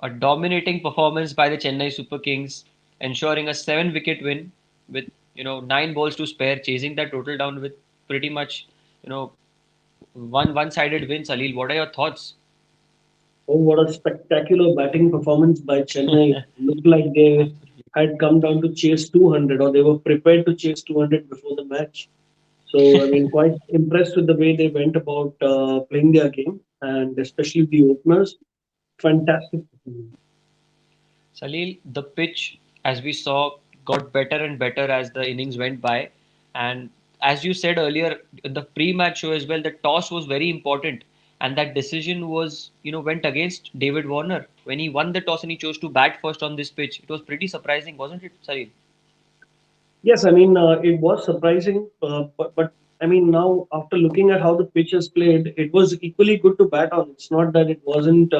A dominating performance by the Chennai Super Kings, ensuring a 7 wicket win with 9 balls to spare, chasing that total down with pretty much you know one-sided win. Salil, what are your thoughts? Oh, what a spectacular batting performance by Chennai. Looked like they had come down to chase 200, or they were prepared to chase 200 before the match. So, I mean, quite impressed with the way they went about playing their game, and especially the openers. Fantastic performance. Salil, the pitch, as we saw, got better and better as the innings went by. And as you said earlier in the pre-match show as well, the toss was very important. And that decision went against David Warner. When he won the toss and he chose to bat first on this pitch, it was pretty surprising, wasn't it, Salil? Yes, I mean, it was surprising, but I mean, now after looking at how the pitch is played, it was equally good to bat on. It's not that it wasn't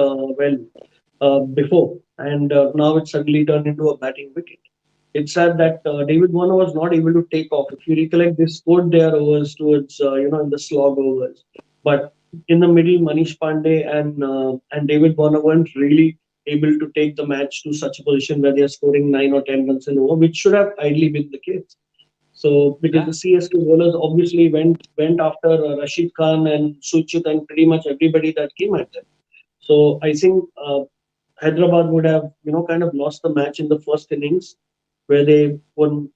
before, and now it suddenly turned into a batting wicket. It's sad that David Warner was not able to take off. If you recollect, they scored their overs towards in the slog overs, but in the middle, Manish Pandey and David Warner weren't really able to take the match to such a position where they are scoring 9 or 10 runs in over, which should have ideally been the case. So because Yeah. the CSK bowlers obviously went after Rashid Khan and Suchit and pretty much everybody that came at them. So I think Hyderabad would have kind of lost the match in the first innings where they won.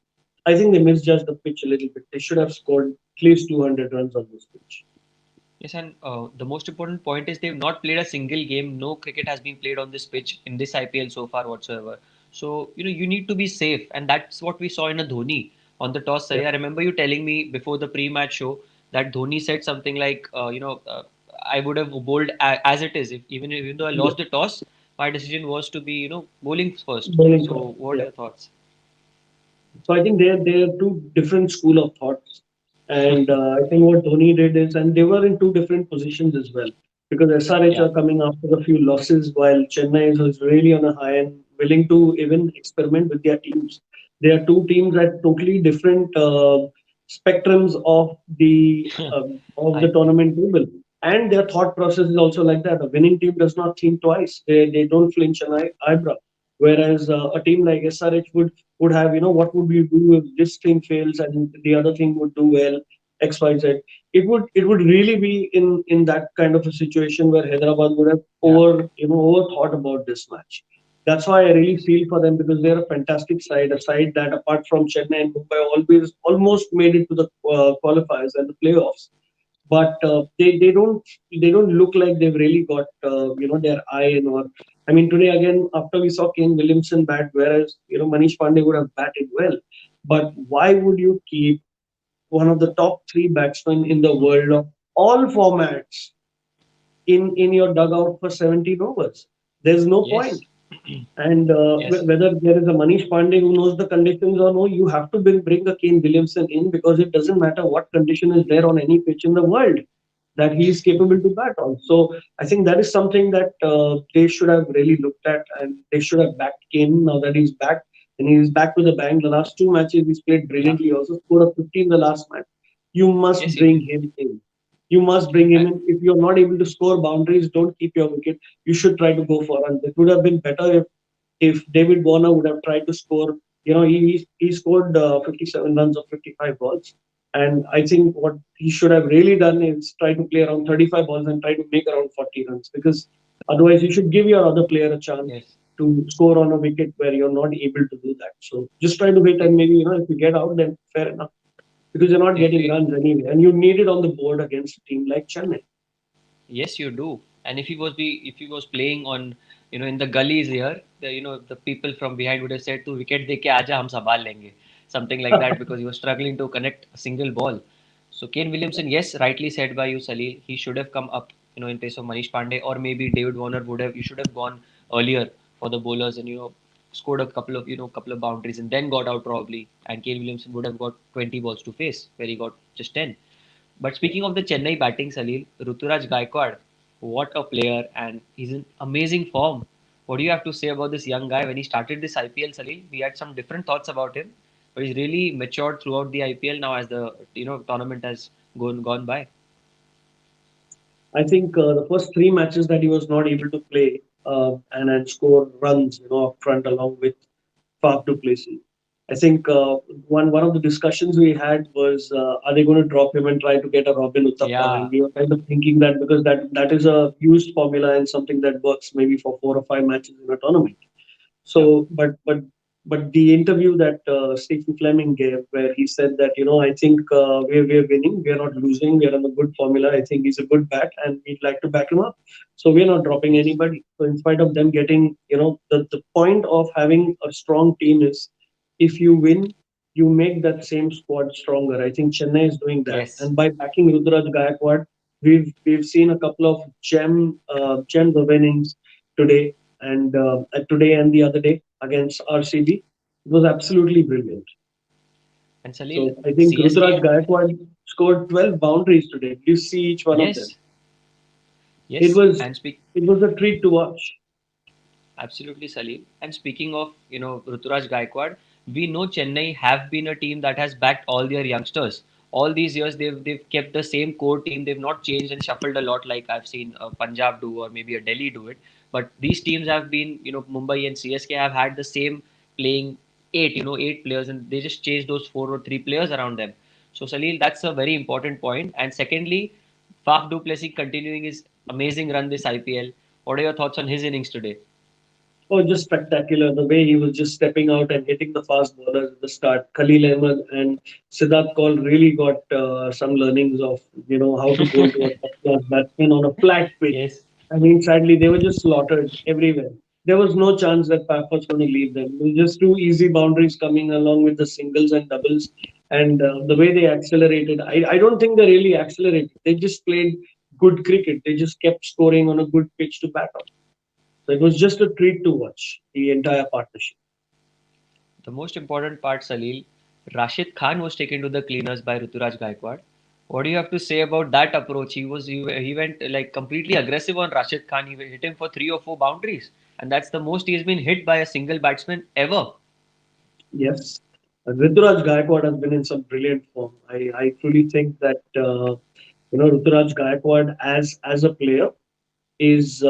I think they misjudged the pitch a little bit. They should have scored at least 200 runs on this pitch. Yes, and the most important point is they've not played a single game. No cricket has been played on this pitch in this IPL so far whatsoever. So, you need to be safe, and that's what we saw in a Dhoni on the toss. Yeah. Sorry, I remember you telling me before the pre-match show that Dhoni said something like, I would have bowled as it is. If even though I Yeah. lost the toss, my decision was to be, bowling first. Bowling first. So, what are Yeah. your thoughts? So I think they're two different school of thoughts, and I think what Dhoni did is, and they were in two different positions as well, because SRH Yeah. are coming after a few losses, while Chennai is really on a high and willing to even experiment with their teams. They are two teams at totally different spectrums of the IPL. tournament table, and their thought process is also like that. A winning team does not think twice; they don't flinch an eyebrow. Whereas a team like SRH would have, what would we do if this thing fails and the other thing would do well, X, Y, Z. It would really be in that kind of a situation where Hyderabad would have Yeah. overthought about this match. That's why I really feel for them because they're a fantastic side, a side that apart from Chennai and Mumbai always almost made it to the qualifiers and the playoffs. But they don't look like they've really got their eye in. Or I mean, today again after we saw Kane Williamson bat, whereas Manish Pandey would have batted well, but why would you keep one of the top three batsmen in the world of all formats in your dugout for 17 overs? There's no Yes. point. And Yes. whether there is a Manish Pandey who knows the conditions or no, you have to bring a Kane Williamson in because it doesn't matter what condition is there on any pitch in the world that he is capable to bat on. So I think that is something that they should have really looked at, and they should have backed Kane now that he's back and he's back with a bang. The last two matches he's played Yeah. brilliantly. He also scored a 50 in the last match. You must Yes, he bring did. him in. You must bring him And in. If you're not able to score boundaries, don't keep your wicket. You should try to go for runs. It would have been better if David Warner would have tried to score. He scored 57 runs of 55 balls. And I think what he should have really done is try to play around 35 balls and try to make around 40 runs because otherwise you should give your other player a chance yes. to score on a wicket where you're not able to do that. So just try to wait and maybe, if you get out, then fair enough because you're not If getting we, runs anyway and you need it on the board against a team like Chennai. Yes, you do. And if he was playing on in the gullies here, the people from behind would have said to wicket deke aaja hum sambhal lenge, something like that because he was struggling to connect a single ball. So Kane Williamson, yes, rightly said by you, Salil, he should have come up, in place of Manish Pandey, or maybe David Warner would have. You should have gone earlier for the bowlers and scored a couple of boundaries and then got out probably. And Kane Williamson would have got 20 balls to face where he got just 10. But speaking of the Chennai batting, Salil, Ruturaj Gaikwad, what a player, and he's in amazing form. What do you have to say about this young guy? When he started this IPL, Salil, we had some different thoughts about him, but he's really matured throughout the IPL now as the tournament has gone by. I think the first three matches that he was not able to play, and score runs, up front along with Faf du Plessis. I think one of the discussions we had was, are they going to drop him and try to get a Robin Uthappa? Yeah, And we were kind of thinking that because that is a used formula and something that works maybe for 4 or 5 matches in a tournament. yeah, So, but the interview that Stephen Fleming gave, where he said that I think we're winning, we're not losing, we're on a good formula. I think he's a good bat, and we'd like to back him up. So we're not dropping yes, anybody. So in spite of them getting, the point of having a strong team is if you win, you make that same squad stronger. I think Chennai is doing that, yes. and by backing Rudraj Gaikwad, we've seen a couple of gems of innings today today and the other day against RCB. It was absolutely brilliant. And Salil, So I think Rudraj CSK, Gaikwad scored 12 boundaries today. Did you see each one of them? yes, It yes, was and speak. it was a treat to watch. Absolutely, Salim. And speaking of, Ruturaj Gaikwad, we know Chennai have been a team that has backed all their youngsters. All these years, they've kept the same core team. They've not changed and shuffled a lot like I've seen Punjab do or maybe a Delhi do it. But these teams have been, Mumbai and CSK have had the same playing eight, 8 players, and they just changed those 4 or 3 players around them. So, Salil, that's a very important point. And secondly, Faf du Plessis continuing his amazing run this IPL. What are your thoughts on his innings today? Oh, just spectacular. The way he was just stepping out and hitting the fast bowlers at the start. Khalil Ahmed and Siddharth Kaul really got some learnings of, how to bowl to a top-class batsman on a flat pitch. Yes, I mean, sadly, they were just slaughtered everywhere. There was no chance that Pap was going to leave them. It was just two easy boundaries coming along with the singles and doubles. And the way they accelerated, I don't think they really accelerated. They just played good cricket. They just kept scoring on a good pitch to bat on. So it was just a treat to watch the entire partnership. the most important part, Salil, Rashid Khan was taken to the cleaners by Ruturaj Gaikwad. What do you have to say about that approach? He went like completely aggressive on Rashid Khan. He hit him for 3 or 4 boundaries, and that's the most he's been hit by a single batsman ever. Yes. Rituraj Gaikwad has been in some brilliant form. I truly think that Rituraj Gaikwad as a player is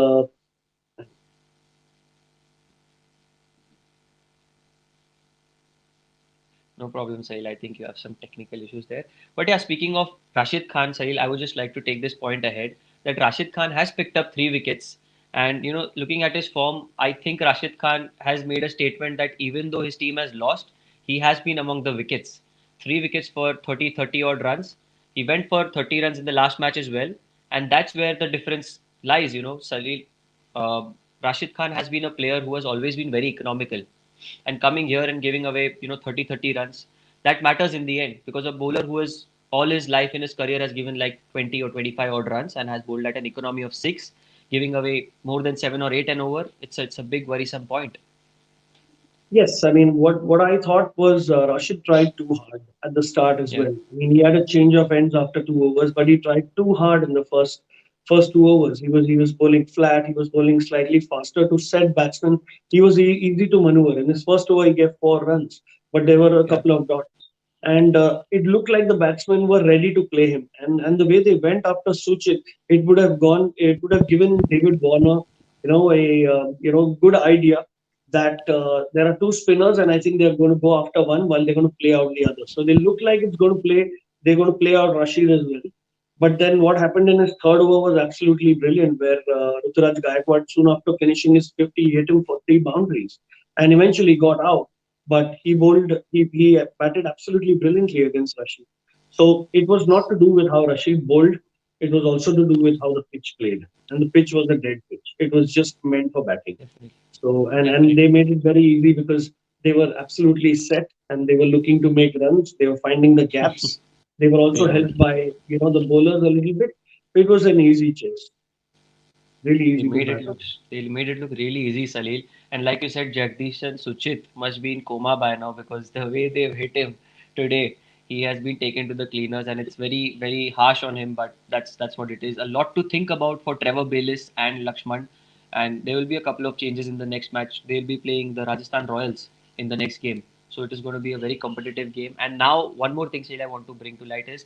No problem, Sahil. I think you have some technical issues there. But yeah, speaking of Rashid Khan, Sahil, I would just like to take this point ahead that Rashid Khan has picked up 3 wickets. And, looking at his form, I think Rashid Khan has made a statement that even though his team has lost, he has been among the wickets. 3 wickets for 30 odd runs. He went for 30 runs in the last match as well. And that's where the difference lies, Salil. Uh, Rashid Khan has been a player who has always been very economical, and coming here and giving away 30 runs, that matters in the end, because a bowler who has all his life in his career has given like 20 or 25 odd runs and has bowled at an economy of 6, giving away more than 7 or 8 an over, it's a big worrisome point. yes. I mean, what I thought was Rashid tried too hard at the start as Yeah, well. I mean, he had a change of ends after 2 overs, but he tried too hard in the first 2 overs. He was bowling flat. He was bowling slightly faster to set batsmen. He was easy to maneuver. In his first over, he gave 4 runs, but there were a yeah, couple of dots. And it looked like the batsmen were ready to play him. And the way they went after Suchit, it would have given David Warner, a good idea that there are two spinners, and I think they're going to go after one while they're going to play out the other. So they look like they're going to play out Rashid as well. But then what happened in his third over was absolutely brilliant, where Ruturaj Gaikwad, soon after finishing his 50, hit him for 3 boundaries and eventually got out. But he batted absolutely brilliantly against Rashid. So it was not to do with how Rashid bowled, it was also to do with how the pitch played. And the pitch was a dead pitch. It was just meant for batting. definitely, So and they definitely. made it very easy because they were absolutely set and they were looking to make runs. They were finding the gaps. They were They also were. helped by the bowlers a little bit. It was an easy chase, really They easy to made it bat look on. they made it look really easy, Salil. And like you said, Jagdish and Suchit must be in coma by now, because the way they've hit him today, he has been taken to the cleaners, and it's very very harsh on him. But that's what it is. A lot to think about for Trevor Bayliss and Lakshman, and there will be a couple of changes in the next match. They'll be playing the Rajasthan Royals in the next game, so it is going to be a very competitive game. And now one more thing, Salil, I want to bring to light is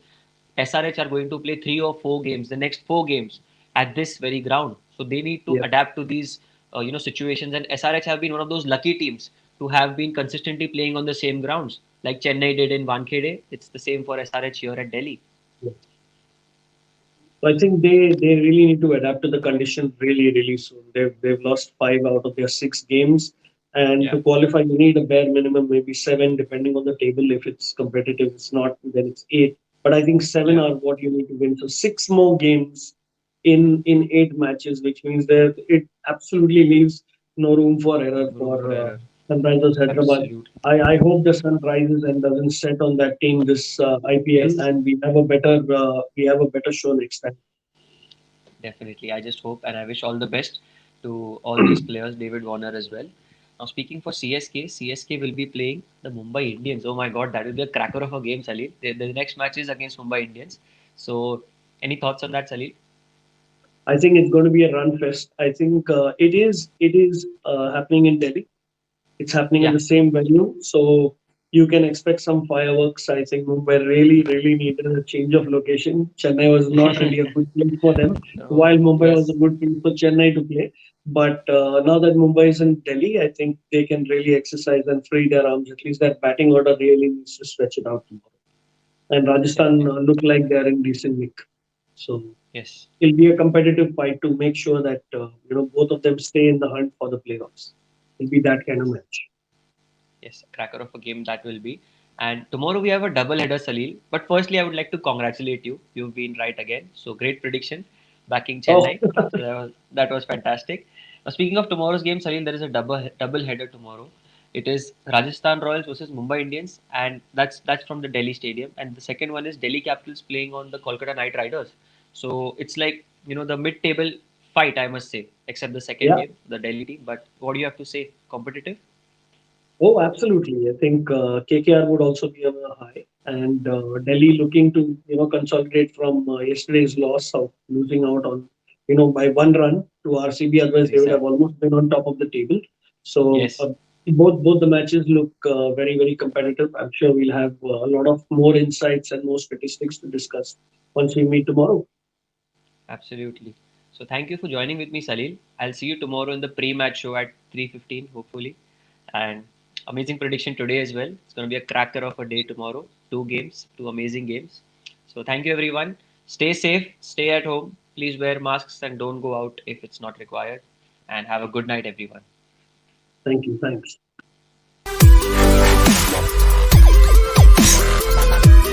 SRH are going to play 3 or 4 games, the next 4 games at this very ground. So they need to Yeah. adapt to these. situations. And SRH have been one of those lucky teams to have been consistently playing on the same grounds, like Chennai did in Wankhede. It's the same for SRH here at Delhi. So I think they really need to adapt to the conditions really really soon. They've lost 5 out of their 6 games, and Yeah, to qualify you need a bare minimum maybe 7 depending on the table. If it's competitive, it's not then it's 8. But I think 7 yeah, are what you need to win. So 6 more games in 8 matches, which means that it absolutely leaves no room for error room for for error. Sunrisers Hyderabad. Absolutely. I hope the sun rises and doesn't set on that team this IPL, Yes, and we have a better show next time. definitely. I just hope and I wish all the best to all these players, David Warner as well. Now, speaking for CSK, CSK will be playing the Mumbai Indians. Oh my God, that will be a cracker of a game, Salil. The next match is against Mumbai Indians. So, any thoughts on that, Salil? I think it's going to be a run fest. I think it is happening in Delhi. It's happening in Yeah, the same venue, so you can expect some fireworks. I think Mumbai really needed a change of location. Chennai was not really a good place for them, oh, while Mumbai was a yes, good place for Chennai to play. But now that Mumbai is in Delhi, I think they can really exercise and free their arms. At least that batting order really needs to stretch it out tomorrow. And Rajasthan definitely. look like they're in decent nick. So Yes, it'll be a competitive fight to make sure that both of them stay in the hunt for the playoffs. It'll be that kind of match. yes, a cracker of a game that will be. And tomorrow we have a double header, Salil. But firstly, I would like to congratulate you. You've been right again. So great prediction, backing Oh, Chennai. So that was fantastic. Now speaking of tomorrow's game, Salil, there is a double header tomorrow. It is Rajasthan Royals versus Mumbai Indians, and that's from the Delhi Stadium. And the second one is Delhi Capitals playing on the Kolkata Knight Riders. So it's like the mid-table fight, I must say, except the second yeah. game, the Delhi team. But what do you have to say? Competitive? Oh, absolutely. I think KKR would also be on a high, and Delhi looking to consolidate from yesterday's loss of losing out on by 1 run to RCB. Otherwise, Very they would have sad. almost been on top of the table. So Yes, both the matches look very competitive. I'm sure we'll have a lot of more insights and more statistics to discuss once we meet tomorrow. absolutely. So thank you for joining with me, Salil. I'll see you tomorrow in the pre-match show at 3:15, hopefully. And amazing prediction today as well. It's going to be a cracker of a day tomorrow. Two games, two amazing games. So thank you, everyone. Stay safe, stay at home. Please wear masks and don't go out if it's not required. And have a good night, everyone. Thank you. Thanks.